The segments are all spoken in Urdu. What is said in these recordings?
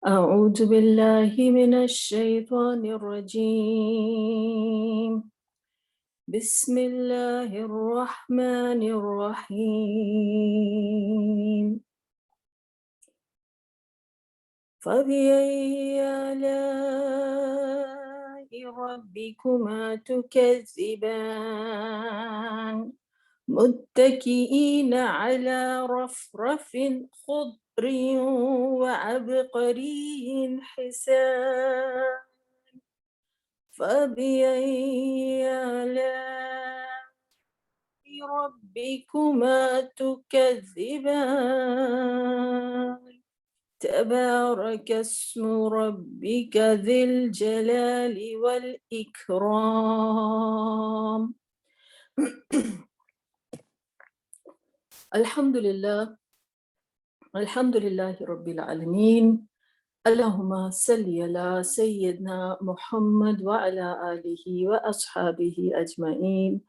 أعوذ بالله من الشيطان الرجيم بسم الله الرحمن الرحيم فبأي آلاء ربكما تكذبان متكئين على رفرف خضر وعبقري حسان فبأي آلاء ربكما تكذبان تبارك اسم ربك ذي الجلال والإكرام الحمد لله رب العالمين اللهم صل على سيدنا محمد وعلى آله وأصحابه أجمعين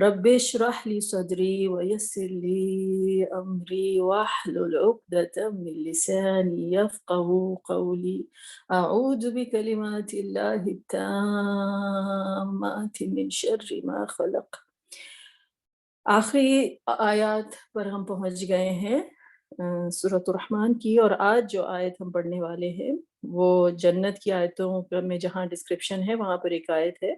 رب اشرح لي صدري ويسر لي أمري واحلل عقدة من لساني يفقه قولي أعوذ بكلمات الله التامات من شر ما خلق. آخری آیات پر ہم پہنچ گئے ہیں سورۃ الرحمن کی، اور آج جو آیت ہم پڑھنے والے ہیں وہ جنت کی آیتوں میں جہاں ڈسکرپشن ہے وہاں پر ایک آیت ہے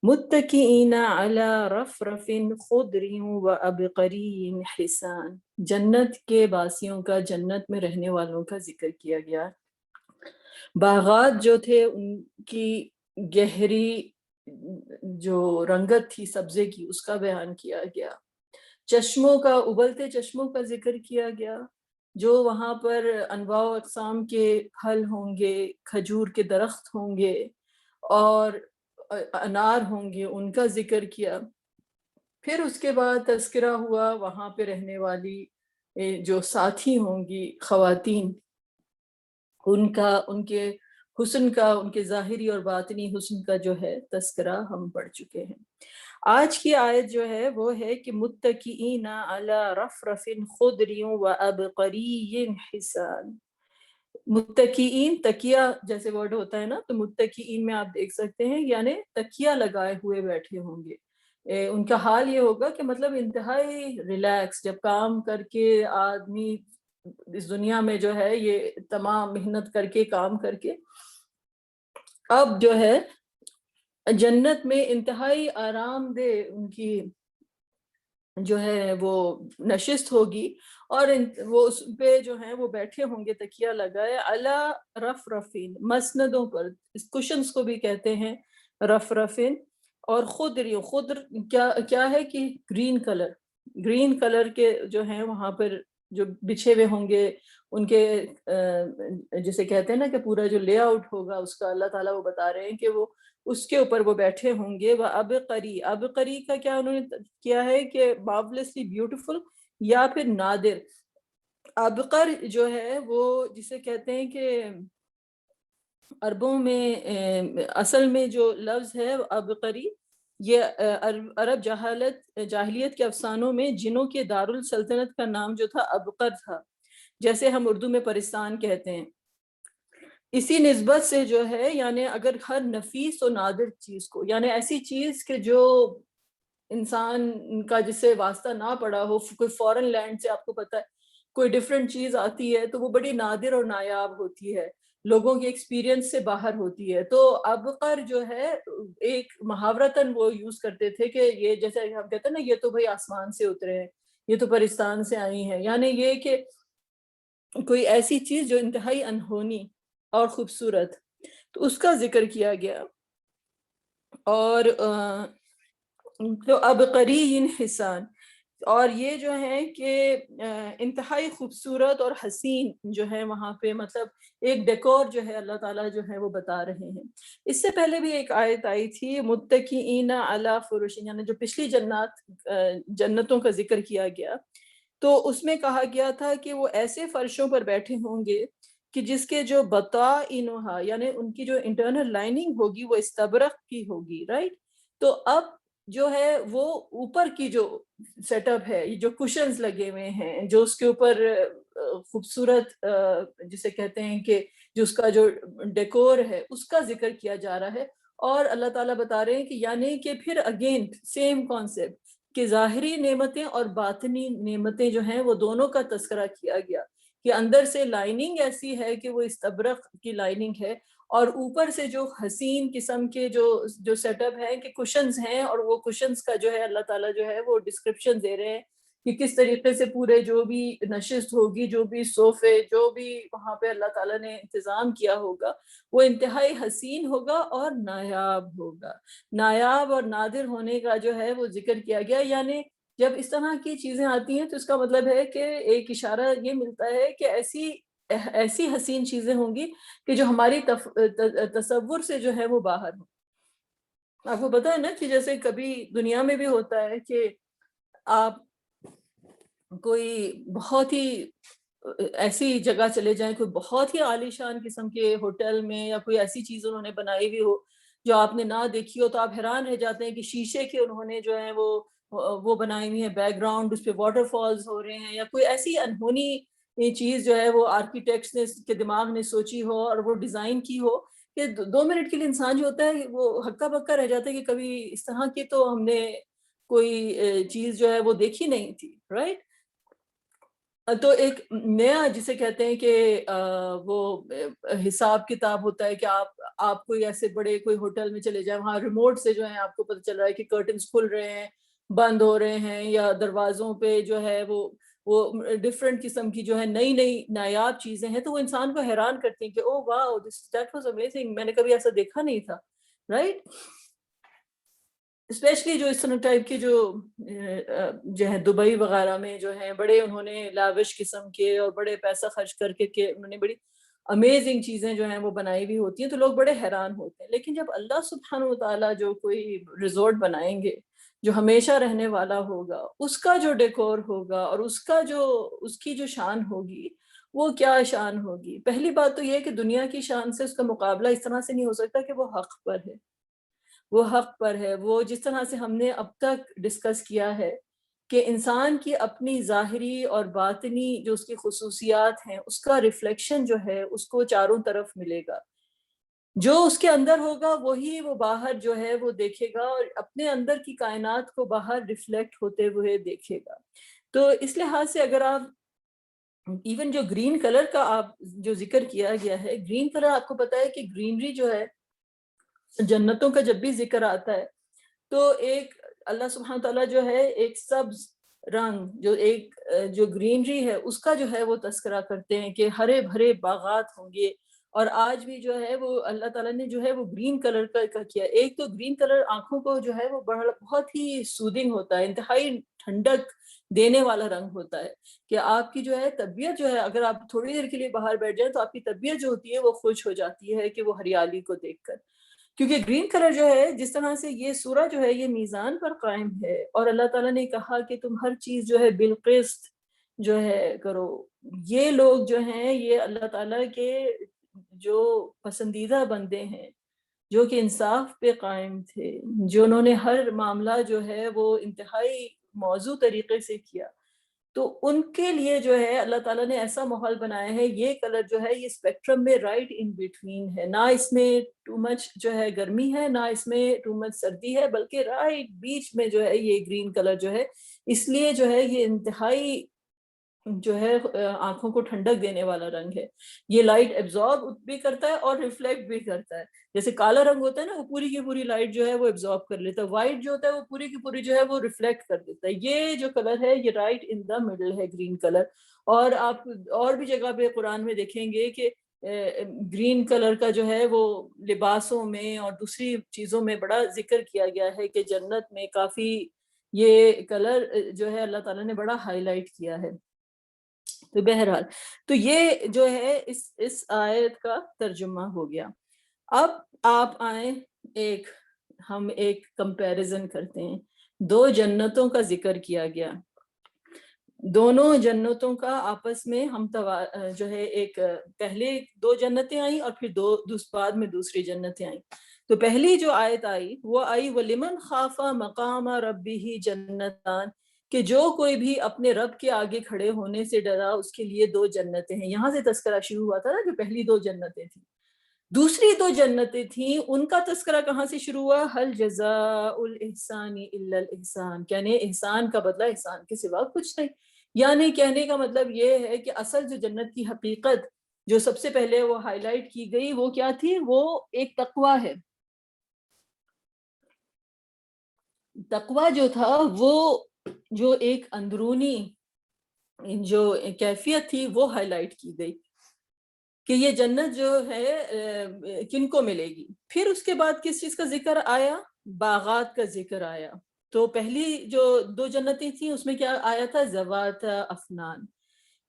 متکئین علی رفرف خضر وعبقری حسان. جنت کے باسیوں کا، جنت میں رہنے والوں کا ذکر کیا گیا. باغات جو تھے ان کی گہری جو رنگت تھی سبزے کی اس کا بیان کیا گیا. چشموں کا، ابلتے چشموں کا ذکر کیا گیا، جو وہاں پر انواع و اقسام کے پھل ہوں گے، کھجور کے درخت ہوں گے اور انار ہوں گے، ان کا ذکر کیا. پھر اس کے بعد تذکرہ ہوا وہاں پہ رہنے والی جو ساتھی ہوں گی خواتین، ان کا، ان کے حسن کا، ان کے ظاہری اور باطنی حسن کا جو ہے تذکرہ ہم پڑھ چکے ہیں. آج کی آیت جو ہے وہ ہے کہ متکئین علی رفرف خضر وعبقری حسان. متکئین، تکیہ جیسے ورڈ ہوتا ہے نا، تو متکئین میں آپ دیکھ سکتے ہیں یعنی تکیہ لگائے ہوئے بیٹھے ہوں گے. ان کا حال یہ ہوگا کہ مطلب انتہائی ریلیکس، جب کام کر کے آدمی اس دنیا میں جو ہے یہ تمام محنت کر کے کام کر کے اب جو ہے جنت میں انتہائی آرام دہ ان کی جو ہے وہ نشست ہوگی، اور وہ اس پہ جو ہیں وہ بیٹھے ہوں گے تکیہ لگائے علی رفرفین، مسندوں پر. اس کشنز کو بھی کہتے ہیں رفرفین. اور خضر، خضر کیا ہے کہ گرین کلر کے جو ہیں وہاں پر جو بچھے ہوئے ہوں گے، ان کے جسے کہتے ہیں نا کہ پورا جو لے آؤٹ ہوگا اس کا اللہ تعالیٰ وہ بتا رہے ہیں کہ وہ اس کے اوپر وہ بیٹھے ہوں گے. وہ ابقری کا کیا انہوں نے کیا ہے کہ marvelously بیوٹیفل یا پھر نادر. ابقر جو ہے وہ جسے کہتے ہیں کہ عربوں میں اصل میں جو لفظ ہے ابقری، یہ عرب جاہلیت کے افسانوں میں جنوں کے دارالسلطنت کا نام جو تھا ابقر تھا، جیسے ہم اردو میں پرستان کہتے ہیں. اسی نسبت سے جو ہے یعنی اگر ہر نفیس و نادر چیز کو، یعنی ایسی چیز کہ جو انسان کا جس سے واسطہ نہ پڑا ہو، کوئی فورن لینڈ سے آپ کو پتہ ہے کوئی ڈیفرنٹ چیز آتی ہے تو وہ بڑی نادر اور نایاب ہوتی ہے، لوگوں کے ایکسپیرینس سے باہر ہوتی ہے. تو ابقر جو ہے ایک محاورتاً وہ یوز کرتے تھے کہ یہ جیسے ہم کہتے ہیں نا یہ تو بھائی آسمان سے اترے ہیں، یہ تو پرستان سے آئی ہیں، یعنی یہ کہ کوئی ایسی چیز جو انتہائی انہونی اور خوبصورت، تو اس کا ذکر کیا گیا. اور تو ابقری حسان، اور یہ جو ہے کہ انتہائی خوبصورت اور حسین جو ہے وہاں پہ، مطلب ایک ڈیکور جو ہے اللہ تعالیٰ جو ہے وہ بتا رہے ہیں. اس سے پہلے بھی ایک آیت آئی تھی متکئین علی فرش، یعنی جو پچھلی جنتوں کا ذکر کیا گیا تو اس میں کہا گیا تھا کہ وہ ایسے فرشوں پر بیٹھے ہوں گے کہ جس کے جو بطائنہا یعنی ان کی جو انٹرنل لائننگ ہوگی وہ استبرق کی ہوگی، رائٹ. تو اب جو ہے وہ اوپر کی جو سیٹ اپ ہے، جو کشنز لگے ہوئے ہیں، جو اس کے اوپر خوبصورت جسے کہتے ہیں کہ جو اس کا جو ڈیکور ہے اس کا ذکر کیا جا رہا ہے. اور اللہ تعالیٰ بتا رہے ہیں کہ یعنی کہ پھر اگین سیم کانسیپٹ کہ ظاہری نعمتیں اور باطنی نعمتیں جو ہیں وہ دونوں کا تذکرہ کیا گیا کہ اندر سے لائننگ ایسی ہے کہ وہ استبرق کی لائننگ ہے، اور اوپر سے جو حسین قسم کے جو سیٹ اپ ہیں کہ کشنز ہیں، اور وہ کشنز کا جو ہے اللہ تعالیٰ جو ہے وہ ڈسکرپشن دے رہے ہیں کہ کس طریقے سے پورے جو بھی نشست ہوگی، جو بھی صوفے، جو بھی وہاں پہ اللہ تعالیٰ نے انتظام کیا ہوگا وہ انتہائی حسین ہوگا اور نایاب ہوگا. نایاب اور نادر ہونے کا جو ہے وہ ذکر کیا گیا. یعنی جب اس طرح کی چیزیں آتی ہیں تو اس کا مطلب ہے کہ ایک اشارہ یہ ملتا ہے کہ ایسی حسین چیزیں ہوں گی کہ جو ہماری تصور سے جو ہے وہ باہر ہو. آپ کو پتا ہے نا کہ جیسے کبھی دنیا میں بھی ہوتا ہے کہ آپ کوئی بہت ہی ایسی جگہ چلے جائیں، کوئی بہت ہی عالی شان قسم کے ہوٹل میں یا کوئی ایسی چیز انہوں نے بنائی ہوئی ہو جو آپ نے نہ دیکھی ہو، تو آپ حیران رہ جاتے ہیں کہ شیشے کے انہوں نے جو ہے وہ بنائی ہوئی ہے بیک گراؤنڈ، اس پہ واٹر فالز ہو رہے ہیں، یا کوئی ایسی انہونی یہ چیز جو ہے وہ آرکیٹیکٹس نے کے دماغ نے سوچی ہو اور وہ ڈیزائن کی ہو کہ 2 منٹ کے لیے انسان جو ہوتا ہے وہ ہکا بکا رہ جاتا ہے کہ کبھی اس طرح کی تو ہم نے کوئی چیز جو ہے وہ دیکھی نہیں تھی. رائٹ؟ تو ایک نیا جسے کہتے ہیں کہ وہ حساب کتاب ہوتا ہے کہ آپ کوئی ایسے بڑے کوئی ہوٹل میں چلے جائیں، وہاں ریموٹ سے جو ہے آپ کو پتہ چل رہا ہے کہ کرٹنز کھل رہے ہیں، بند ہو رہے ہیں، یا دروازوں پہ جو ہے وہ ڈفرینٹ قسم کی جو ہے نئی نئی نایاب چیزیں ہیں، تو وہ انسان کو حیران کرتی ہیں کہ او واو دیٹ واز امیزنگ، میں نے کبھی ایسا دیکھا نہیں تھا. رائٹ؟ اسپیشلی جو اس طرح ٹائپ کے جو ہے دبئی وغیرہ میں جو ہیں بڑے انہوں نے لاوش قسم کے اور بڑے پیسہ خرچ کر کے انہوں نے بڑی امیزنگ چیزیں جو ہیں وہ بنائی بھی ہوتی ہیں، تو لوگ بڑے حیران ہوتے ہیں. لیکن جب اللہ سبحانہ وتعالیٰ جو کوئی ریزورٹ بنائیں گے جو ہمیشہ رہنے والا ہوگا، اس کا جو ڈیکور ہوگا اور اس کی جو شان ہوگی وہ کیا شان ہوگی. پہلی بات تو یہ ہے کہ دنیا کی شان سے اس کا مقابلہ اس طرح سے نہیں ہو سکتا کہ وہ حق پر ہے. وہ حق پر ہے، وہ جس طرح سے ہم نے اب تک ڈسکس کیا ہے کہ انسان کی اپنی ظاہری اور باطنی جو اس کی خصوصیات ہیں اس کا ریفلیکشن جو ہے اس کو چاروں طرف ملے گا. جو اس کے اندر ہوگا وہی وہ باہر جو ہے وہ دیکھے گا، اور اپنے اندر کی کائنات کو باہر ریفلیکٹ ہوتے ہوئے دیکھے گا. تو اس لحاظ سے اگر آپ ایون جو گرین کلر کا آپ جو ذکر کیا گیا ہے، گرین کلر آپ کو پتا ہے کہ گرینری جو ہے جنتوں کا جب بھی ذکر آتا ہے تو ایک اللہ سبحانہ تعالیٰ جو ہے ایک سبز رنگ جو گرینری ہے اس کا جو ہے وہ تذکرہ کرتے ہیں کہ ہرے بھرے باغات ہوں گے. اور آج بھی جو ہے وہ اللہ تعالیٰ نے جو ہے وہ گرین کلر کا کیا. ایک تو گرین کلر آنکھوں کو جو ہے وہ بہت ہی سودنگ ہوتا ہے، انتہائی ٹھنڈک دینے والا رنگ ہوتا ہے کہ آپ کی جو ہے طبیعت جو ہے اگر آپ تھوڑی دیر کے لیے باہر بیٹھ جائیں تو آپ کی طبیعت جو ہوتی ہے وہ خوش ہو جاتی ہے کہ وہ ہریالی کو دیکھ کر. کیونکہ گرین کلر جو ہے جس طرح سے یہ سورہ جو ہے یہ میزان پر قائم ہے، اور اللہ تعالیٰ نے کہا کہ تم ہر چیز جو ہے بالقسط جو ہے کرو. یہ لوگ جو ہیں یہ اللہ تعالیٰ کے جو پسندیدہ بندے ہیں، جو کہ انصاف پہ قائم تھے، جو انہوں نے ہر معاملہ جو ہے وہ انتہائی موضوع طریقے سے کیا. تو ان کے لیے جو ہے اللہ تعالیٰ نے ایسا ماحول بنایا ہے. یہ کلر جو ہے یہ اسپیکٹرم میں رائٹ ان بٹوین ہے، نہ اس میں ٹو مچ جو ہے گرمی ہے، نہ اس میں ٹو مچ سردی ہے، بلکہ رائٹ بیچ میں جو ہے یہ گرین کلر جو ہے اس لیے جو ہے یہ انتہائی جو ہے آنکھوں کو ٹھنڈک دینے والا رنگ ہے. یہ لائٹ ایبزارب بھی کرتا ہے اور ریفلیکٹ بھی کرتا ہے. جیسے کالا رنگ ہوتا ہے نا وہ پوری کی پوری لائٹ جو ہے وہ ایبزارب کر لیتا ہے، وائٹ جو ہوتا ہے وہ پوری کی پوری جو ہے وہ ریفلیکٹ کر دیتا ہے. یہ جو کلر ہے یہ رائٹ ان دا مڈل ہے گرین کلر. اور آپ اور بھی جگہ پہ قرآن میں دیکھیں گے کہ گرین کلر کا جو ہے وہ لباسوں میں اور دوسری چیزوں میں بڑا ذکر کیا گیا ہے کہ جنت میں کافی یہ کلر جو ہے اللہ تعالیٰ نے بڑا ہائی لائٹ کیا ہے. تو بہرحال تو یہ جو ہے اس آیت کا ترجمہ ہو گیا. اب آپ آئیں ہم ایک کمپیریزن کرتے ہیں. 2 جنتوں کا ذکر کیا گیا، دونوں جنتوں کا آپس میں ہم جو ہے ایک پہلے 2 جنتیں آئیں اور پھر بعد میں دوسری جنتیں آئیں. تو پہلی جو آیت آئی وہ آئی وَلِمَنْ خَافَ مَقَامَ رَبِّهِ جَنَّتَانِ، کہ جو کوئی بھی اپنے رب کے آگے کھڑے ہونے سے ڈرا اس کے لیے 2 جنتیں ہیں. یہاں سے تذکرہ شروع ہوا تھا نا، جو پہلی 2 جنتیں تھیں. دوسری 2 جنتیں تھیں، ان کا تذکرہ کہاں سے شروع ہوا؟ هَلْ جَزَاءُ الْإِحْسَانِ إِلَّا الْإِحْسَانُ، یعنی احسان کا بدلہ احسان کے سوا کچھ نہیں. یعنی کہنے کا مطلب یہ ہے کہ اصل جو جنت کی حقیقت جو سب سے پہلے وہ ہائی لائٹ کی گئی وہ کیا تھی؟ وہ ایک تقویٰ ہے. تقویٰ جو تھا وہ جو ایک اندرونی جو کیفیت تھی وہ ہائی لائٹ کی گئی کہ یہ جنت جو ہے کن کو ملے گی. پھر اس کے بعد کس چیز کا ذکر آیا؟ باغات کا ذکر آیا. تو پہلی جو 2 جنتیں تھیں اس میں کیا آیا تھا؟ ذوات افنان،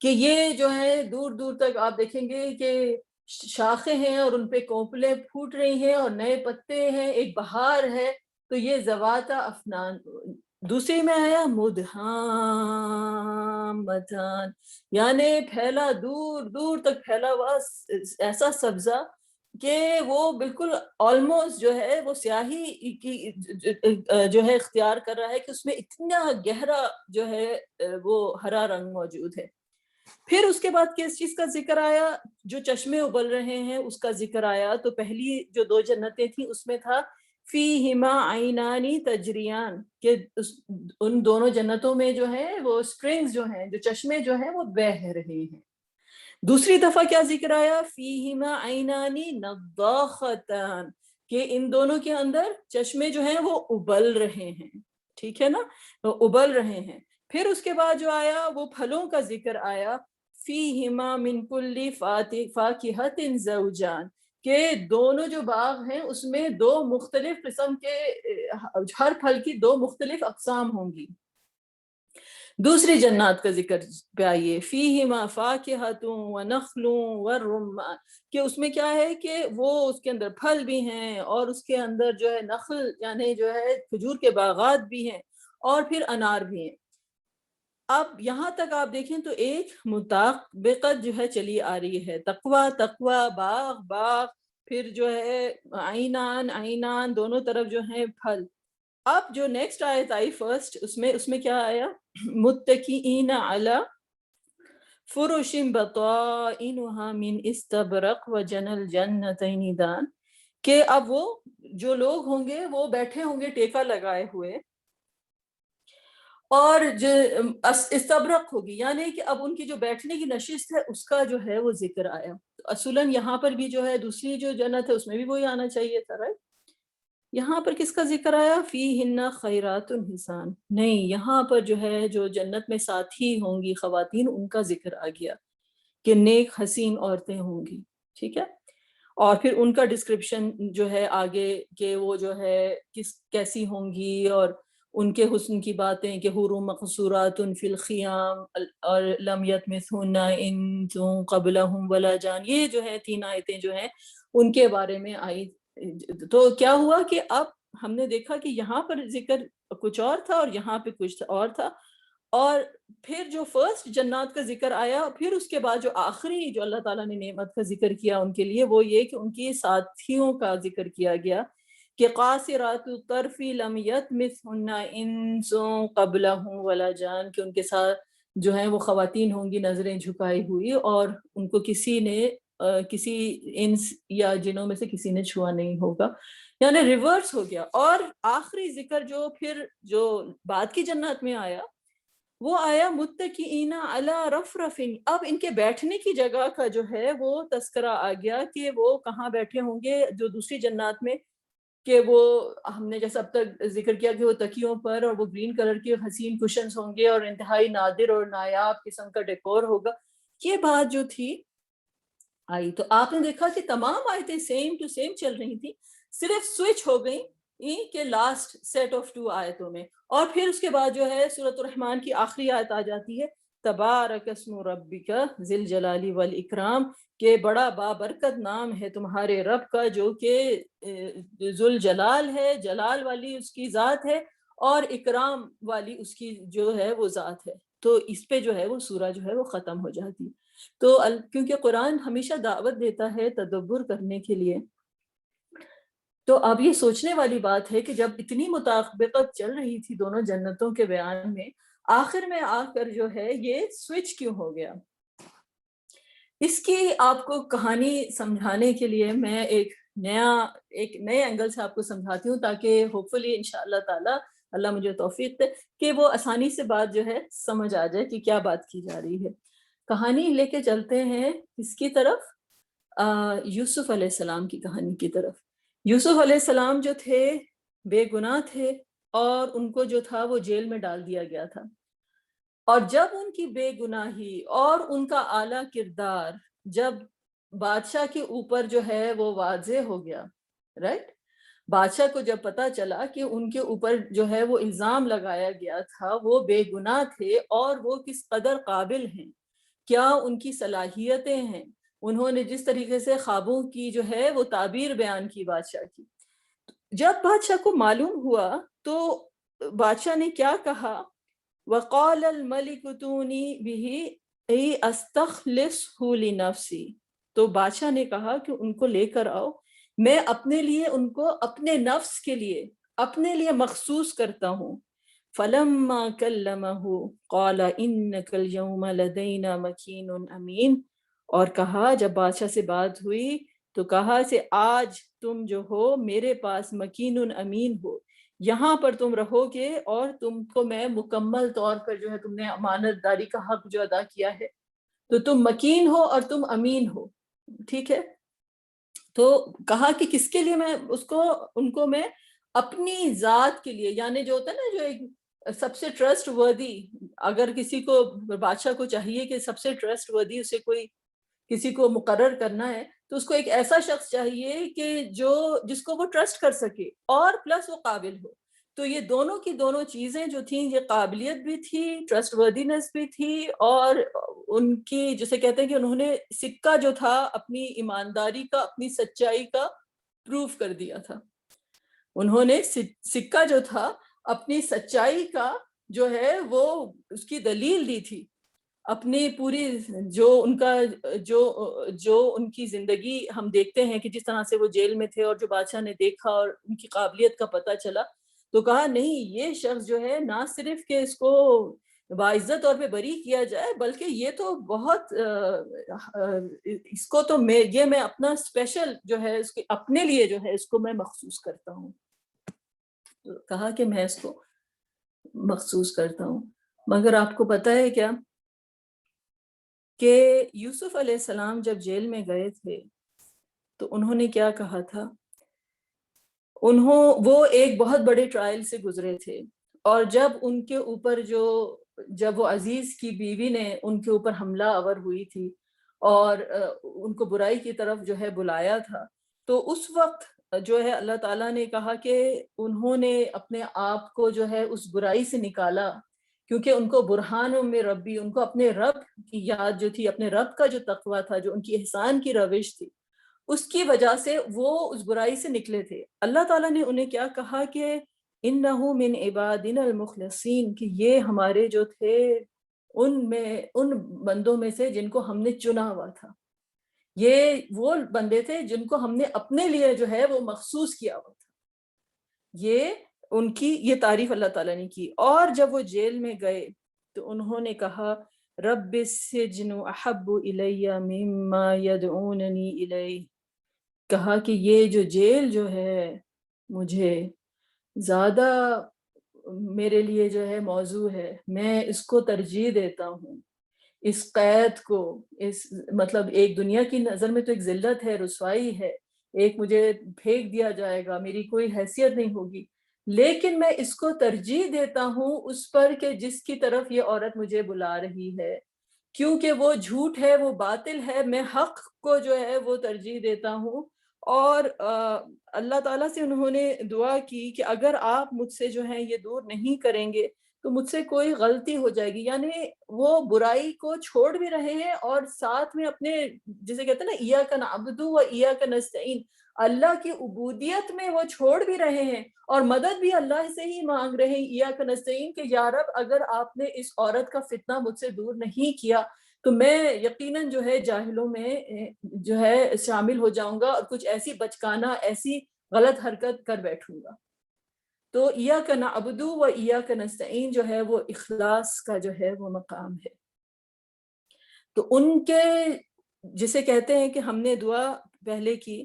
کہ یہ جو ہے دور دور تک آپ دیکھیں گے کہ شاخیں ہیں اور ان پہ کونپلیں پھوٹ رہی ہیں اور نئے پتے ہیں، ایک بہار ہے. تو یہ ذوات افنان. دوسری میں آیا مدھامتان، یعنی پھیلا دور دور تک پھیلا ہوا ایسا سبزہ کہ وہ بالکل آلموسٹ جو ہے وہ سیاہی کی جو ہے اختیار کر رہا ہے کہ اس میں اتنا گہرا جو ہے وہ ہرا رنگ موجود ہے. پھر اس کے بعد کس چیز کا ذکر آیا؟ جو چشمے ابل رہے ہیں اس کا ذکر آیا. تو پہلی جو 2 جنتیں تھیں اس میں تھا فیہما عینانی تجریان، کہ ان دونوں جنتوں میں جو ہے وہ سپرنگز جو ہیں، جو چشمے جو ہیں وہ بہہ رہے ہیں. دوسری دفعہ کیا ذکر آیا؟ فیہما عینانی نضاختان، کہ ان دونوں کے اندر چشمے جو ہیں وہ ابل رہے ہیں. ٹھیک ہے نا، وہ ابل رہے ہیں. پھر اس کے بعد جو آیا وہ پھلوں کا ذکر آیا، فیہما من کل فاکہۃ زوجان، کہ دونوں جو باغ ہیں اس میں 2 مختلف قسم کے ہر پھل کی 2 مختلف اقسام ہوں گی. دوسری جنات کا ذکر پہ آئیے، فیہما فاکہۃ ونخل والرمان، کہ اس میں کیا ہے کہ وہ اس کے اندر پھل بھی ہیں اور اس کے اندر جو ہے نخل یعنی جو ہے کھجور کے باغات بھی ہیں اور پھر انار بھی ہیں. اب یہاں تک آپ دیکھیں تو ایک مطابقت جو ہے چلی آ رہی ہے، تقویٰ تقویٰ، باغ باغ، پھر جو ہے عینان عینان، دونوں طرف جو ہیں پھل. اب جو نیکسٹ آیت آئی فرسٹ، اس میں کیا آیا؟ متکئین علی فرش بطائنها من استبرق وجنى الجنتین دان، کہ اب وہ جو لوگ ہوں گے وہ بیٹھے ہوں گے ٹیکا لگائے ہوئے اور جو استبرق ہوگی، یعنی کہ اب ان کی جو بیٹھنے کی نشست ہے اس کا جو ہے وہ ذکر آیا. اصولاً یہاں پر بھی جو ہے دوسری جو جنت ہے اس میں بھی وہی آنا چاہیے تھا، رائٹ؟ یہاں پر کس کا ذکر آیا؟ فیہن خیرات حسان، نہیں، یہاں پر جو ہے جو جنت میں ساتھی ہوں گی خواتین ان کا ذکر آ گیا کہ نیک حسین عورتیں ہوں گی. ٹھیک ہے، اور پھر ان کا ڈسکرپشن جو ہے آگے کہ وہ جو ہے کیسی ہوں گی اور ان کے حسن کی باتیں کہ حور مقصورات فی الخیام اور لم یطمثہن انس قبلہم ولا جان، یہ جو ہے 3 آیتیں جو ہیں ان کے بارے میں آئی. تو کیا ہوا کہ اب ہم نے دیکھا کہ یہاں پر ذکر کچھ اور تھا اور یہاں پہ کچھ اور تھا، اور پھر جو فرسٹ جنات کا ذکر آیا پھر اس کے بعد جو آخری جو اللہ تعالیٰ نے نعمت کا ذکر کیا ان کے لیے وہ یہ کہ ان کی ساتھیوں کا ذکر کیا گیا کہ قاصرات الطرف لم یطمثہن انس قبلہم ولا جان، کہ ان کے ساتھ جو ہیں وہ خواتین ہوں گی نظریں جھکائی ہوئی اور ان کو کسی نے کسی انس یا جنوں میں سے کسی نے چھوا نہیں ہوگا، یعنی ریورس ہو گیا. اور آخری ذکر جو پھر جو بعد کی جنات میں آیا وہ آیا متکئین علی رفرف، اب ان کے بیٹھنے کی جگہ کا جو ہے وہ تذکرہ آ گیا کہ وہ کہاں بیٹھے ہوں گے. جو دوسری جنات میں کہ وہ ہم نے جیسا اب تک ذکر کیا کہ وہ تکیوں پر اور وہ گرین کلر کے حسین کشنز ہوں گے اور انتہائی نادر اور نایاب قسم کا ڈیکور ہوگا، یہ بات جو تھی آئی. تو آپ نے دیکھا کہ تمام آیتیں سیم ٹو سیم چل رہی تھی، صرف سوئچ ہو گئی کہ لاسٹ سیٹ آف 2 آیتوں میں. اور پھر اس کے بعد جو ہے سورۃ الرحمن کی آخری آیت آ جاتی ہے، تبارک اسم ربک ذی الجلال والاکرام، کہ بڑا بابرکت نام ہے تمہارے رب کا جو کہ ذوالجلال ہے، جلال والی اس کی ذات ہے اور اکرام والی اس کی جو ہے وہ ذات ہے. تو اس پہ جو ہے وہ سورہ جو ہے وہ ختم ہو جاتی. تو کیونکہ قرآن ہمیشہ دعوت دیتا ہے تدبر کرنے کے لیے، تو اب یہ سوچنے والی بات ہے کہ جب اتنی مطابقت چل رہی تھی دونوں جنتوں کے بیان میں، آخر میں آ کر جو ہے یہ سوئچ کیوں ہو گیا؟ اس کی آپ کو کہانی سمجھانے کے لیے میں ایک نئے اینگل سے آپ کو سمجھاتی ہوں، تاکہ ہوپ فلی انشاءاللہ تعالی اللہ مجھے توفیق دے کہ وہ آسانی سے بات جو ہے سمجھ آ جائے کہ کیا بات کی جا رہی ہے۔ کہانی لے کے چلتے ہیں اس کی طرف، یوسف علیہ السلام کی کہانی کی طرف۔ یوسف علیہ السلام جو تھے بے گناہ تھے، اور ان کو جو تھا وہ جیل میں ڈال دیا گیا تھا، اور جب ان کی بے گناہی اور ان کا اعلیٰ کردار جب بادشاہ کے اوپر جو ہے وہ واضح ہو گیا، رائٹ، بادشاہ کو جب پتا چلا کہ ان کے اوپر جو ہے وہ الزام لگایا گیا تھا وہ بے گناہ تھے اور وہ کس قدر قابل ہیں، کیا ان کی صلاحیتیں ہیں، انہوں نے جس طریقے سے خوابوں کی جو ہے وہ تعبیر بیان کی بادشاہ کی، جب بادشاہ کو معلوم ہوا تو بادشاہ نے کیا کہا؟ وقال الملک اتونی به استخلصه لنفسی، تو بادشاہ نے کہا کہ ان کو لے کر آؤ، میں اپنے لیے ان کو اپنے نفس کے لیے اپنے لیے مخصوص کرتا ہوں۔ فلما کلمہ قال انک اليوم لدینا مکین امین، اور کہا جب بادشاہ سے بات ہوئی تو کہا کہ آج تم جو ہو میرے پاس مکین امین ہو، یہاں پر تم رہو گے اور تم کو میں مکمل طور پر جو ہے تم نے امانت داری کا حق جو ادا کیا ہے تو تم مکین ہو اور تم امین ہو، ٹھیک ہے۔ تو کہا کہ کس کے لیے؟ میں ان کو میں اپنی ذات کے لیے، یعنی جو ہوتا ہے نا جو ایک سب سے ٹرسٹ وردی، اگر کسی کو بادشاہ کو چاہیے کہ سب سے ٹرسٹ وردی اسے کوئی کسی کو مقرر کرنا ہے تو اس کو ایک ایسا شخص چاہیے کہ جس کو وہ ٹرسٹ کر سکے اور پلس وہ قابل ہو۔ تو یہ دونوں کی دونوں چیزیں جو تھیں، یہ قابلیت بھی تھی، ٹرسٹ وردینس بھی تھی، اور ان کی جسے کہتے ہیں کہ انہوں نے سکہ جو تھا اپنی ایمانداری کا، اپنی سچائی کا پروف کر دیا تھا۔ انہوں نے سکہ جو تھا اپنی سچائی کا جو ہے وہ اس کی دلیل دی تھی، اپنی پوری جو ان کا جو ان کی زندگی ہم دیکھتے ہیں کہ جس طرح سے وہ جیل میں تھے، اور جو بادشاہ نے دیکھا اور ان کی قابلیت کا پتہ چلا تو کہا نہیں، یہ شخص جو ہے نہ صرف کہ اس کو باعزت طور پہ بری کیا جائے، بلکہ یہ تو بہت اس کو تو میں اپنا اسپیشل جو ہے اس کے اپنے لیے جو ہے اس کو میں مخصوص کرتا ہوں۔ تو کہا کہ میں اس کو مخصوص کرتا ہوں۔ مگر آپ کو پتہ ہے کیا کہ یوسف علیہ السلام جب جیل میں گئے تھے تو انہوں نے کیا کہا تھا؟ وہ ایک بہت بڑے ٹرائل سے گزرے تھے، اور جب ان کے اوپر جب وہ عزیز کی بیوی نے ان کے اوپر حملہ آور ہوئی تھی اور ان کو برائی کی طرف جو ہے بلایا تھا، تو اس وقت جو ہے اللہ تعالیٰ نے کہا کہ انہوں نے اپنے آپ کو جو ہے اس برائی سے نکالا، کیونکہ ان کو برہان میں ربی، ان کو اپنے رب کی یاد جو تھی، اپنے رب کا جو تقویٰ تھا، جو ان کی احسان کی روش تھی، اس کی وجہ سے وہ اس برائی سے نکلے تھے۔ اللہ تعالیٰ نے انہیں کیا کہا کہ انہو من عبادنا المخلصین، کہ یہ ہمارے جو تھے ان بندوں میں سے جن کو ہم نے چنا ہوا تھا، یہ وہ بندے تھے جن کو ہم نے اپنے لیے جو ہے وہ مخصوص کیا ہوا تھا۔ یہ ان کی یہ تعریف اللہ تعالیٰ نے کی۔ اور جب وہ جیل میں گئے تو انہوں نے کہا رب السجن احب الی مما یدعوننی الیہ، کہا کہ یہ جو جیل جو ہے مجھے زیادہ میرے لیے جو ہے موضوع ہے، میں اس کو ترجیح دیتا ہوں، اس قید کو، مطلب ایک دنیا کی نظر میں تو ایک ذلت ہے، رسوائی ہے، ایک مجھے پھینک دیا جائے گا، میری کوئی حیثیت نہیں ہوگی، لیکن میں اس کو ترجیح دیتا ہوں اس پر کہ جس کی طرف یہ عورت مجھے بلا رہی ہے، کیونکہ وہ جھوٹ ہے، وہ باطل ہے، میں حق کو جو ہے وہ ترجیح دیتا ہوں۔ اور اللہ تعالیٰ سے انہوں نے دعا کی کہ اگر آپ مجھ سے جو ہیں یہ دور نہیں کریں گے تو مجھ سے کوئی غلطی ہو جائے گی، یعنی وہ برائی کو چھوڑ بھی رہے ہیں اور ساتھ میں اپنے جسے کہتے ہیں نا ایاک نعبد و ایاک نستعین، اللہ کی عبودیت میں وہ چھوڑ بھی رہے ہیں اور مدد بھی اللہ سے ہی مانگ رہے ہیں، ایاک نستعین، کہ یا رب اگر آپ نے اس عورت کا فتنہ مجھ سے دور نہیں کیا تو میں یقیناً جو ہے جاہلوں میں جو ہے شامل ہو جاؤں گا اور کچھ ایسی بچکانہ ایسی غلط حرکت کر بیٹھوں گا. تو ایاک نعبدو و ایاک نستعین جو ہے وہ اخلاص کا جو ہے وہ مقام ہے. تو ان کے جسے کہتے ہیں کہ ہم نے دعا پہلے کی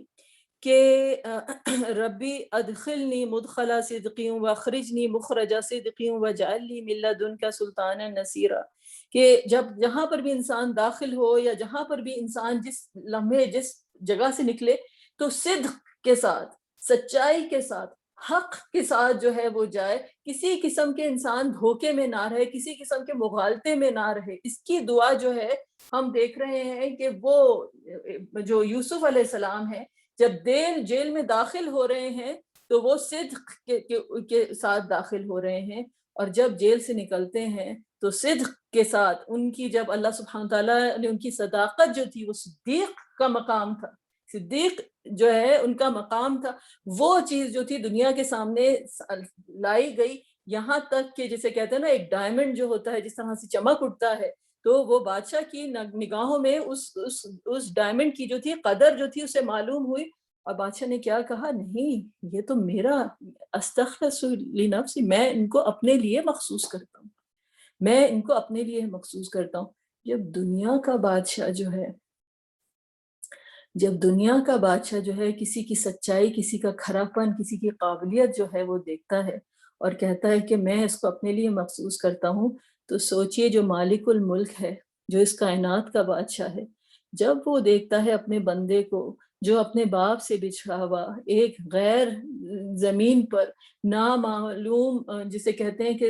کہ ربی ادخلنی مدخلا صدقیوں واخرجنی مخرج صدقیوں وجعل لی من لدنک سلطانا نصیرا، کہ جب جہاں پر بھی انسان داخل ہو یا جہاں پر بھی انسان جس لمحے جس جگہ سے نکلے تو صدق کے ساتھ، سچائی کے ساتھ، حق کے ساتھ جو ہے وہ جائے، کسی قسم کے انسان دھوکے میں نہ رہے، کسی قسم کے مغالطے میں نہ رہے. اس کی دعا جو ہے ہم دیکھ رہے ہیں کہ وہ جو یوسف علیہ السلام ہے جب جیل میں داخل ہو رہے ہیں تو وہ صدق کے ساتھ داخل ہو رہے ہیں، اور جب جیل سے نکلتے ہیں تو صدق کے ساتھ ان کی جب اللہ سبحانہ تعالیٰ نے ان کی صداقت جو تھی وہ صدیق کا مقام تھا، صدیق جو ہے ان کا مقام تھا، وہ چیز جو تھی دنیا کے سامنے لائی گئی، یہاں تک کہ جسے کہتے ہیں نا ایک ڈائمنڈ جو ہوتا ہے جس طرح سے چمک اٹھتا ہے، تو وہ بادشاہ کی نگاہوں میں اس ڈائمنڈ کی جو تھی قدر جو تھی اسے معلوم ہوئی، اور بادشاہ نے کیا کہا، نہیں یہ تو میرا استخلص لنفسی، میں ان کو اپنے لیے مخصوص کرتا ہوں، میں ان کو اپنے لیے مخصوص کرتا ہوں. جب دنیا کا بادشاہ جو ہے کسی کی سچائی، کسی کا کھرا پن، کسی کی قابلیت جو ہے وہ دیکھتا ہے اور کہتا ہے کہ میں اس کو اپنے لیے مخصوص کرتا ہوں، تو سوچئے جو مالک الملک ہے، جو اس کائنات کا بادشاہ ہے، جب وہ دیکھتا ہے اپنے بندے کو جو اپنے باپ سے بچھڑا ہوا ایک غیر زمین پر نامعلوم جسے کہتے ہیں کہ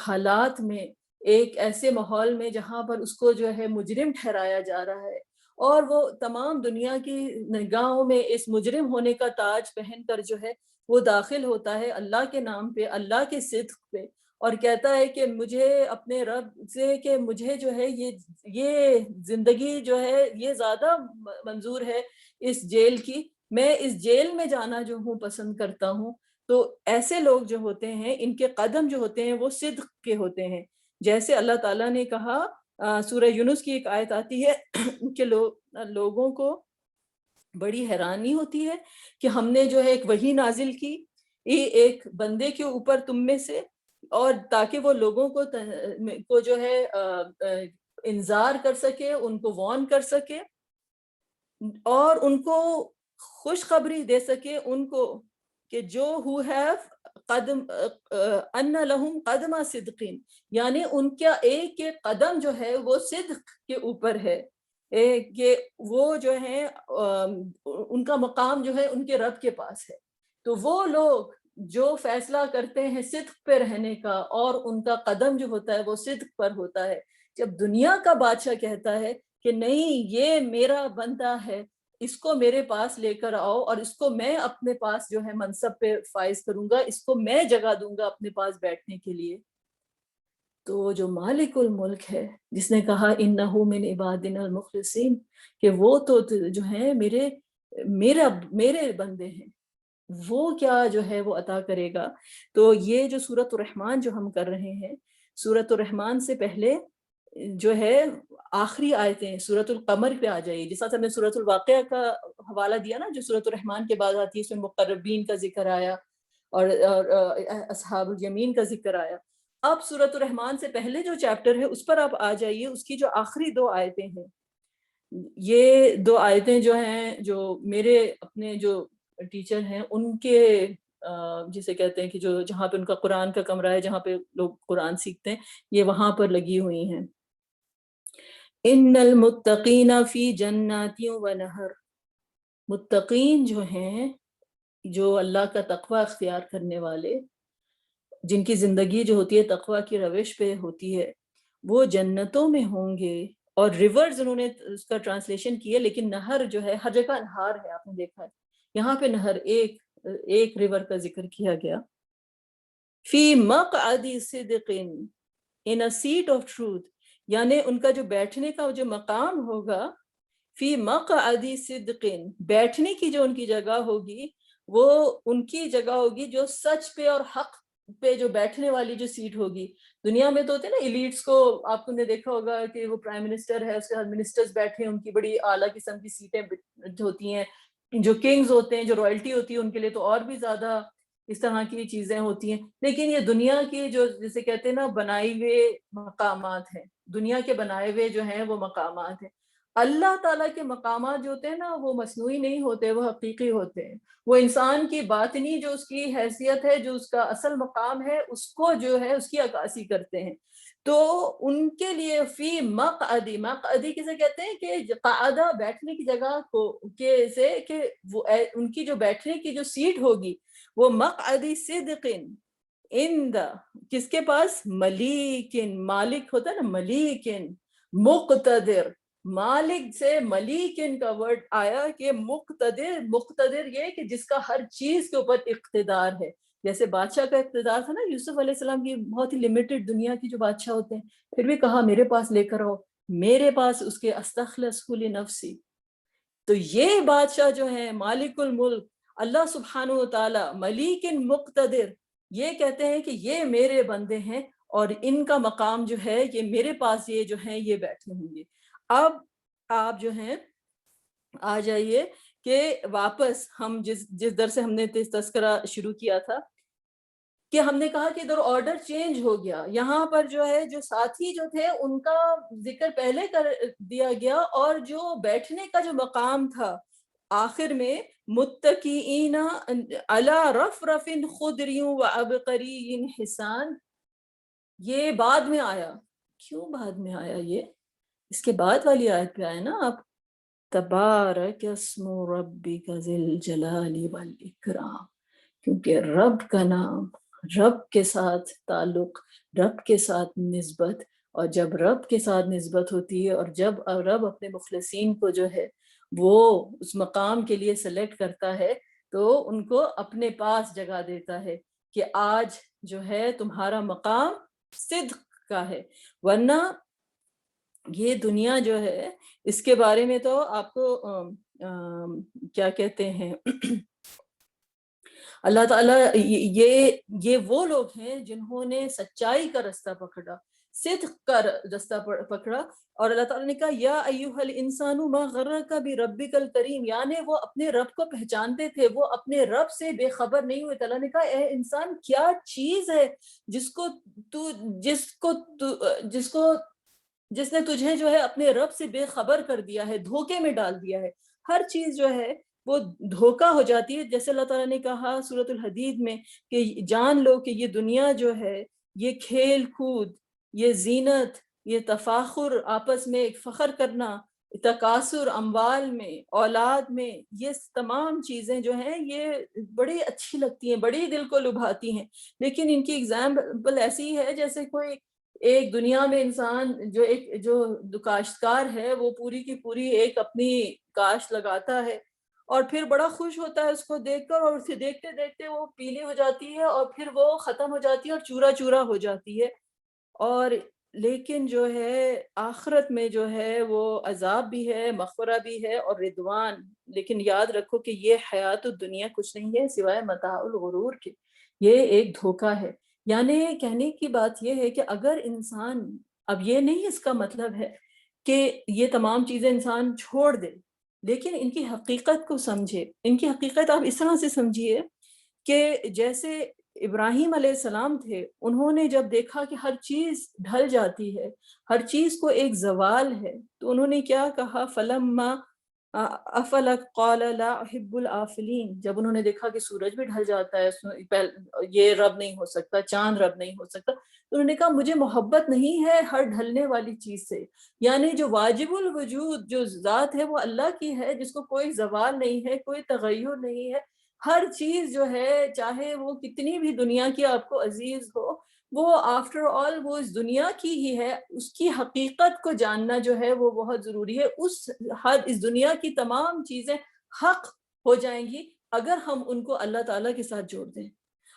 حالات میں، ایک ایسے ماحول میں جہاں پر اس کو جو ہے مجرم ٹھہرایا جا رہا ہے، اور وہ تمام دنیا کی نگاہوں میں اس مجرم ہونے کا تاج پہن کر جو ہے وہ داخل ہوتا ہے اللہ کے نام پہ، اللہ کے صدق پہ، اور کہتا ہے کہ مجھے اپنے رب سے کہ مجھے جو ہے یہ زندگی جو ہے یہ زیادہ منظور ہے اس جیل کی، میں اس جیل میں جانا جو ہوں پسند کرتا ہوں. تو ایسے لوگ جو ہوتے ہیں ان کے قدم جو ہوتے ہیں وہ صدق کے ہوتے ہیں. جیسے اللہ تعالیٰ نے کہا سورہ یونس کی ایک آیت آتی ہے کہ لوگوں کو بڑی حیرانی ہوتی ہے کہ ہم نے جو ہے ایک وحی نازل کی ایک بندے کے اوپر تم میں سے، اور تاکہ وہ لوگوں کو جو ہے انذار کر سکے، ان کو وارن کر سکے، اور ان کو خوشخبری دے سکے ان کو کہ جو who have قدم ان لہم قدم صدقین، یعنی ان کا ایک قدم جو ہے وہ صدق کے اوپر ہے، کہ وہ جو ہے ان کا مقام جو ہے ان کے رب کے پاس ہے. تو وہ لوگ جو فیصلہ کرتے ہیں صدق پہ رہنے کا اور ان کا قدم جو ہوتا ہے وہ صدق پر ہوتا ہے، جب دنیا کا بادشاہ کہتا ہے کہ نہیں یہ میرا بندہ ہے، اس کو میرے پاس لے کر آؤ اور اس کو میں اپنے پاس جو ہے منصب پہ فائز کروں گا، اس کو میں جگہ دوں گا اپنے پاس بیٹھنے کے لیے، تو جو مالک الملک ہے جس نے کہا انہو من عبادنا المخلصین کہ وہ تو جو ہیں میرے بندے ہیں، وہ کیا جو ہے وہ عطا کرے گا. تو یہ جو سورۃ الرحمن جو ہم کر رہے ہیں، سورۃ الرحمن سے پہلے جو ہے آخری آیتیں سورۃ القمر پہ آ جائیے، جس طرح ہم نے سورۃ الواقعہ کا حوالہ دیا نا جو سورۃ الرحمن کے بعد آتی ہے، اس میں مقربین کا ذکر آیا اور اصحاب الیمین کا ذکر آیا. اب سورۃ الرحمن سے پہلے جو چیپٹر ہے اس پر آپ آ جائیے، اس کی جو آخری 2 آیتیں ہیں، یہ 2 آیتیں جو ہیں جو میرے اپنے جو ٹیچر ہیں ان کے جسے کہتے ہیں کہ جو جہاں پہ ان کا قرآن کا کمرہ ہے، جہاں پہ لوگ قرآن سیکھتے ہیں، یہ وہاں پر لگی ہوئی ہیں. ان المتقین فی جنات و نہر، متقین جو ہیں، جو اللہ کا تقوی اختیار کرنے والے، جن کی زندگی جو ہوتی ہے تقوی کی روش پہ ہوتی ہے، وہ جنتوں میں ہوں گے. اور ریورز انہوں نے اس کا ٹرانسلیشن کی ہے، لیکن نہر جو ہے ہر جگہ انہار ہے، آپ نے دیکھا ہے، یہاں پہ نہر ایک ریور کا ذکر کیا گیا. فی مقعد صدق ان اے سیٹ آف ٹروتھ، یعنی ان کا جو بیٹھنے کا جو مقام ہوگا، فی مقعد صدق، بیٹھنے کی جو ان کی جگہ ہوگی وہ ان کی جگہ ہوگی جو سچ پہ اور حق پہ جو بیٹھنے والی جو سیٹ ہوگی. دنیا میں تو ہوتے ہیں نا ایلیٹس کو، آپ نے دیکھا ہوگا کہ وہ پرائم منسٹر ہے، اس کے ساتھ منسٹرز بیٹھے ہیں، ان کی بڑی اعلیٰ قسم کی سیٹیں ہوتی ہیں، جو کنگز ہوتے ہیں، جو رائلٹی ہوتی ہے، ان کے لیے تو اور بھی زیادہ اس طرح کی چیزیں ہوتی ہیں. لیکن یہ دنیا کی جو جسے کہتے ہیں نا بنائی ہوئے مقامات ہیں، دنیا کے بنائے ہوئے جو ہیں وہ مقامات ہیں. اللہ تعالیٰ کے مقامات جو ہوتے ہیں نا وہ مصنوعی نہیں ہوتے، وہ حقیقی ہوتے ہیں. وہ انسان کی باطنی جو اس کی حیثیت ہے، جو اس کا اصل مقام ہے، اس کو جو ہے اس کی عکاسی کرتے ہیں. تو ان کے لیے فی مقعدی، مقعدی کسے کہتے ہیں کہ قعدہ بیٹھنے کی جگہ کو سے کہ وہ ان کی جو بیٹھنے کی جو سیٹ ہوگی وہ مقعدی صدقن عند کس کے پاس؟ ملیکن، مالک ہوتا ہے نا، ملیکن مقتدر. مالک سے ملیکن کا ورڈ آیا کہ مقتدر، مقتدر یہ کہ جس کا ہر چیز کے اوپر اقتدار ہے. جیسے بادشاہ کا اقتدار تھا نا یوسف علیہ السلام کی، بہت ہی لمیٹڈ دنیا کی جو بادشاہ ہوتے ہیں، پھر بھی کہا میرے پاس لے کر آؤ، میرے پاس اس کے استخلصہ لنفسی. تو یہ بادشاہ جو ہے مالک الملک اللہ سبحانہ و تعالی ملیک مقتدر، یہ کہتے ہیں کہ یہ میرے بندے ہیں اور ان کا مقام جو ہے یہ میرے پاس، یہ جو ہیں یہ بیٹھے ہوں گے. اب آپ جو ہیں آ جائیے کہ واپس ہم جس در سے ہم نے تذکرہ شروع کیا تھا کہ ہم نے کہا کہ ادھر آرڈر چینج ہو گیا. یہاں پر جو ہے جو ساتھی جو تھے ان کا ذکر پہلے کر دیا گیا، اور جو بیٹھنے کا جو مقام تھا آخر میں متکئین علی رفرف خضر وعبقری حسان، یہ بعد میں آیا. کیوں بعد میں آیا؟ یہ اس کے بعد والی آیت پہ آئے نا آپ، تبارک اسم ربک ذی الجلال والاکرام. کیونکہ رب کا نام، رب کے ساتھ تعلق، رب کے ساتھ نسبت، اور جب رب کے ساتھ نسبت ہوتی ہے اور جب رب اپنے مخلصین کو جو ہے وہ اس مقام کے لیے سلیکٹ کرتا ہے تو ان کو اپنے پاس جگہ دیتا ہے کہ آج جو ہے تمہارا مقام صدق کا ہے. ورنہ یہ دنیا جو ہے اس کے بارے میں تو آپ کو کیا کہتے ہیں اللہ تعالیٰ یہ وہ لوگ ہیں جنہوں نے سچائی کا رستہ پکڑا، صدق کا رستہ پکڑا. اور اللہ تعالیٰ نے کہا یا ایھا الانسان ما غرک بربک الکریم، یعنی وہ اپنے رب کو پہچانتے تھے، وہ اپنے رب سے بے خبر نہیں ہوئے. تعالیٰ نے کہا اے انسان کیا چیز ہے جس نے تجھے جو ہے اپنے رب سے بے خبر کر دیا ہے، دھوکے میں ڈال دیا ہے. ہر چیز جو ہے وہ دھوکا ہو جاتی ہے. جیسے اللہ تعالیٰ نے کہا سورۃ الحدید میں کہ جان لو کہ یہ دنیا جو ہے یہ کھیل کود، یہ زینت، یہ تفاخر، آپس میں ایک فخر کرنا، تکاثر اموال میں، اولاد میں، یہ تمام چیزیں جو ہیں یہ بڑی اچھی لگتی ہیں، بڑی دل کو لبھاتی ہیں. لیکن ان کی ایگزامپل ایسی ہے جیسے کوئی ایک دنیا میں انسان جو کاشتکار ہے وہ پوری کی پوری ایک اپنی کاشت لگاتا ہے اور پھر بڑا خوش ہوتا ہے اس کو دیکھ کر، اور اسے دیکھتے دیکھتے وہ پیلی ہو جاتی ہے اور پھر وہ ختم ہو جاتی ہے اور چورا چورا ہو جاتی ہے. اور لیکن جو ہے آخرت میں جو ہے وہ عذاب بھی ہے، مغفرہ بھی ہے اور رضوان. لیکن یاد رکھو کہ یہ حیات الدنیا کچھ نہیں ہے سوائے متاع الغرور کے، یہ ایک دھوکہ ہے. یعنی کہنے کی بات یہ ہے کہ اگر انسان، اب یہ نہیں اس کا مطلب ہے کہ یہ تمام چیزیں انسان چھوڑ دے، لیکن ان کی حقیقت کو سمجھے. ان کی حقیقت آپ اس طرح سے سمجھیے کہ جیسے ابراہیم علیہ السلام تھے، انہوں نے جب دیکھا کہ ہر چیز ڈھل جاتی ہے، ہر چیز کو ایک زوال ہے، تو انہوں نے کیا کہا؟ فلما افلت قال لا احب الافلین. جب انہوں نے دیکھا کہ سورج بھی ڈھل جاتا ہے، یہ رب نہیں ہو سکتا، چاند رب نہیں ہو سکتا، تو انہوں نے کہا مجھے محبت نہیں ہے ہر ڈھلنے والی چیز سے. یعنی جو واجب الوجود جو ذات ہے وہ اللہ کی ہے، جس کو کوئی زوال نہیں ہے، کوئی تغیر نہیں ہے. ہر چیز جو ہے چاہے وہ کتنی بھی دنیا کی آپ کو عزیز ہو، وہ آفٹر آل وہ اس دنیا کی ہی ہے. اس کی حقیقت کو جاننا جو ہے وہ بہت ضروری ہے. اس دنیا کی تمام چیزیں حق ہو جائیں گی اگر ہم ان کو اللہ تعالیٰ کے ساتھ جوڑ دیں،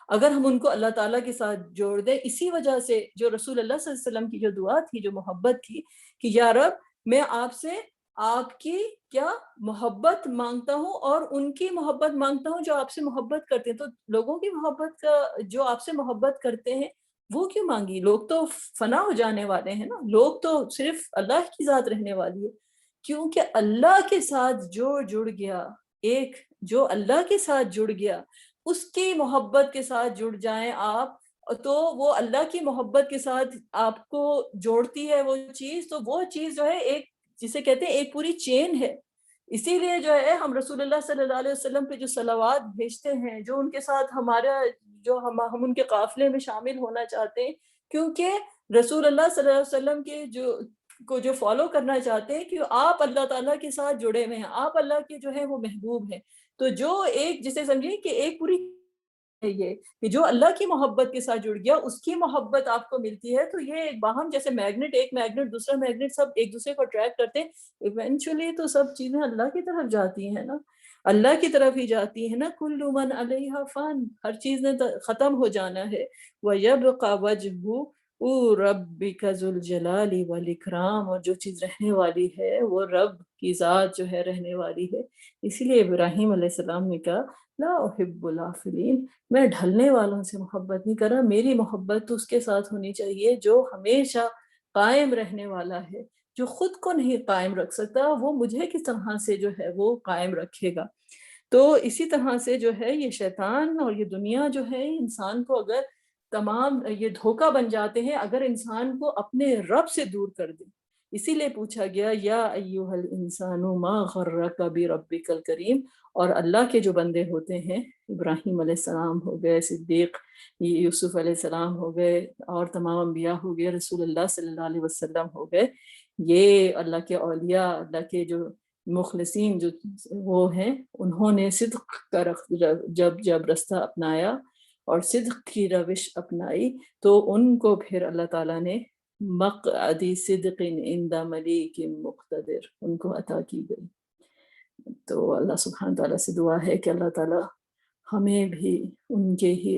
اگر ہم ان کو اللہ تعالیٰ کے ساتھ جوڑ دیں. اسی وجہ سے جو رسول اللہ صلی اللہ علیہ وسلم کی جو دعا تھی، جو محبت تھی کہ یا رب میں آپ سے آپ کی کیا محبت مانگتا ہوں اور ان کی محبت مانگتا ہوں جو آپ سے محبت کرتے ہیں. تو لوگوں کی محبت کا جو آپ سے محبت کرتے ہیں وہ کیوں مانگی؟ لوگ تو فنا ہو جانے والے ہیں نا، لوگ تو صرف اللہ کی ذات رہنے والی ہے. کیونکہ اللہ کے ساتھ جو جڑ گیا ایک جو اللہ کے ساتھ جڑ گیا اس کی محبت کے ساتھ جڑ جائیں آپ، تو وہ اللہ کی محبت کے ساتھ آپ کو جوڑتی ہے وہ چیز، تو وہ چیز جو ہے ایک جسے کہتے ہیں ایک پوری چین ہے۔ اسی لیے جو ہے ہم رسول اللہ صلی اللہ علیہ وسلم پہ جو صلوات بھیجتے ہیں، جو ان کے ساتھ ہمارا جو ہم ان کے قافلے میں شامل ہونا چاہتے ہیں، کیونکہ رسول اللہ صلی اللہ علیہ وسلم کے جو فالو کرنا چاہتے ہیں کہ آپ اللہ تعالیٰ کے ساتھ جڑے ہوئے ہیں، آپ اللہ کے جو ہے وہ محبوب ہیں، تو جو ایک جسے سمجھیں کہ ایک پوری ہے یہ کہ جو اللہ کی محبت کے ساتھ جڑ گیا اس کی محبت آپ کو ملتی ہے، تو یہ ایک باہم جیسے میگنیٹ، ایک میگنیٹ دوسرا میگنیٹ سب ایک دوسرے کو اٹریکٹ کرتے ہیں، ایونچولی تو سب چیزیں اللہ کی طرف جاتی ہیں نا، اللہ کی طرف ہی جاتی ہے نا، کل من علیہا فان، ہر چیز نے ختم ہو جانا ہے، وَيَبْقَى وَجْهُ رَبِّكَ ذُو الْجَلَالِ وَالْإِكْرَامِ، اور جو چیز رہنے والی ہے وہ رب کی ذات جو ہے رہنے والی ہے۔ اسی لیے ابراہیم علیہ السلام نے کہا لا احب الافلین، میں ڈھلنے والوں سے محبت نہیں کر رہا، میری محبت تو اس کے ساتھ ہونی چاہیے جو ہمیشہ قائم رہنے والا ہے، جو خود کو نہیں قائم رکھ سکتا وہ مجھے کس طرح سے جو ہے وہ قائم رکھے گا۔ تو اسی طرح سے جو ہے یہ شیطان اور یہ دنیا جو ہے انسان کو اگر تمام یہ دھوکہ بن جاتے ہیں اگر انسان کو اپنے رب سے دور کر دے۔ اسی لیے پوچھا گیا یا ایھا الانسان ما غرک بربک الکریم، اور اللہ کے جو بندے ہوتے ہیں، ابراہیم علیہ السلام ہو گئے، صدیق یوسف علیہ السلام ہو گئے، اور تمام انبیاء ہو گئے، رسول اللہ صلی اللہ علیہ وسلم ہو گئے، یہ اللہ کے اولیاء، اللہ کے جو مخلصین جو وہ ہیں، انہوں نے صدق کا جب رستہ اپنایا اور صدق کی روش اپنائی تو ان کو پھر اللہ تعالیٰ نے مقعد صدق عند ملیک مقتدر ان کو عطا کی گئی۔ تو اللہ سبحانہ تعالیٰ سے دعا ہے کہ اللہ تعالیٰ ہمیں بھی ان کے ہی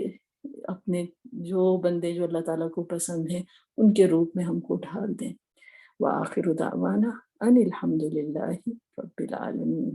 اپنے جو بندے جو اللہ تعالیٰ کو پسند ہیں ان کے روپ میں ہم کو ڈھال دیں۔ وآخر دعوانا ان الحمد للہ رب العالمین۔